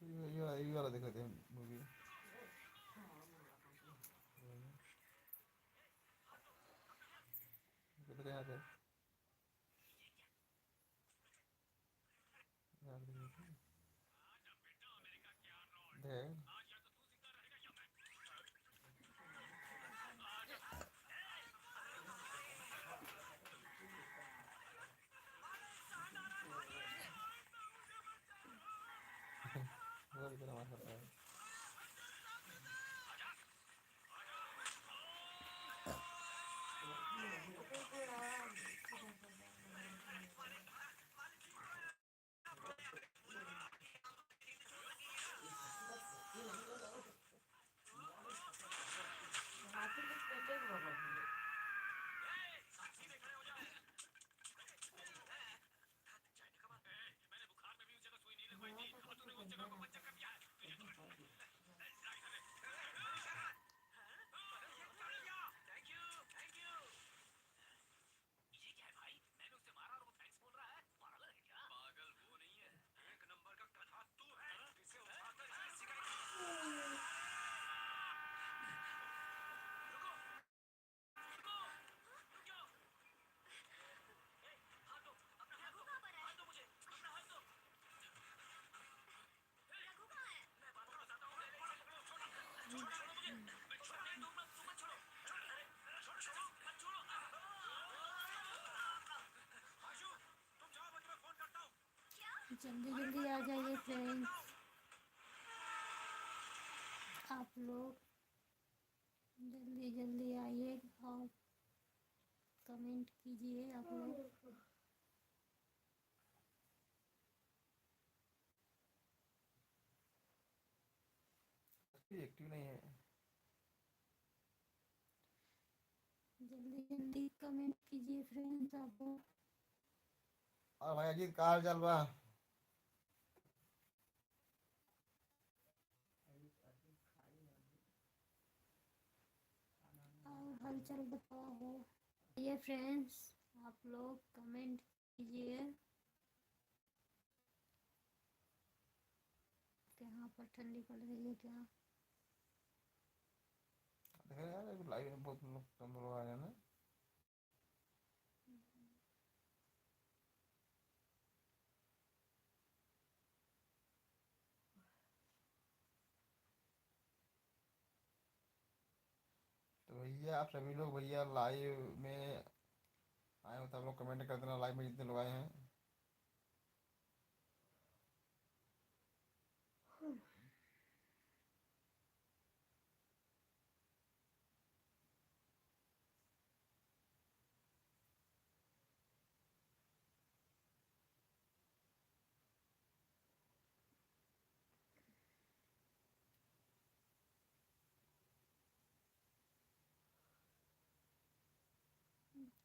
ये वाला दिखाते हैं मूवी। किधर यहाँ पे यहाँ पे देख। वो भी तेरा मार सकता है। जल्दी जल्दी आ जाइए फ्रेंड्स, आप लोग जल्दी जल्दी आइए और कमेंट कीजिए आप लोग। एक्टिव नहीं है। जल्दी जल्दी कमेंट कीजिए फ्रेंड्स आप लोग। और भाई अजीत का हाल चाल बा? और हलचल बताओ हो। ये फ्रेंड्स, आप लोग कमेंट कीजिए। यहाँ पर ठंडी पड़ रही है क्या? देख रहे यार लाइव में बहुत लोग कम लोग आ गए ना। तो भैया आप सभी लोग भैया लाइव में आए हो तो आप लोग कमेंट कर देना लाइव में जितने लोग आए हैं।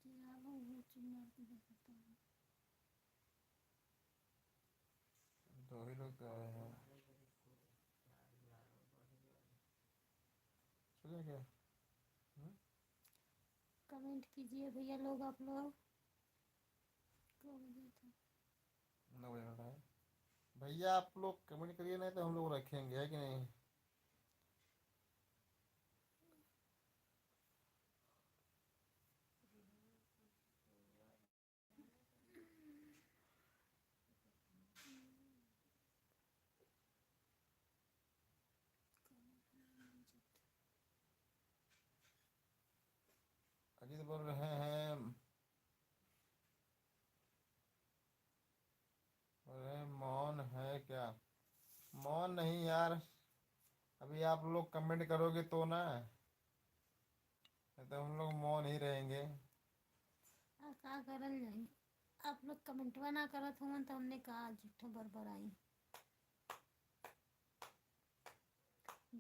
क्या वो चिल्ला के बताता हूँ। तो वही लोग तो आए हैं। सुनिए क्या? हम्म? कमेंट कीजिए भैया लोग आप लोग। को बजे था? 9 बजे का है। भैया आप लोग कमेंट करिए नहीं तो हम लोग रखेंगे है कि नहीं। अजीत बोल रहे हैं, बोल रहे हैं मौन है क्या? मौन नहीं यार, अभी आप लोग कमेंट करोगे तो ना, नहीं तो हम लोग मौन ही रहेंगे। का करल जाई। आप लोग कमेंटवा ना करत हो तो हमने कहा झूठो बरबर आई।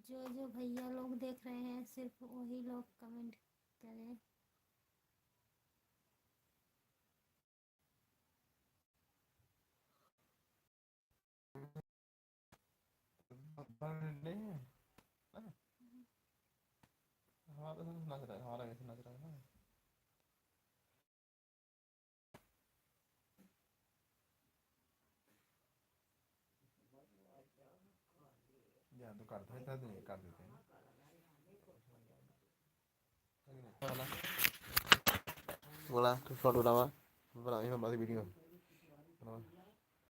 जो जो भैया लोग देख रहे हैं सिर्फ वही लोग कमेंट करें। नहीं है ना? हमारा तो नच रहा है, हमारा कैसे नच रहा है ना। या तो करता है था नहीं कर देते हैं बोला तो शॉट बनावा बनाई हम बात वीडियो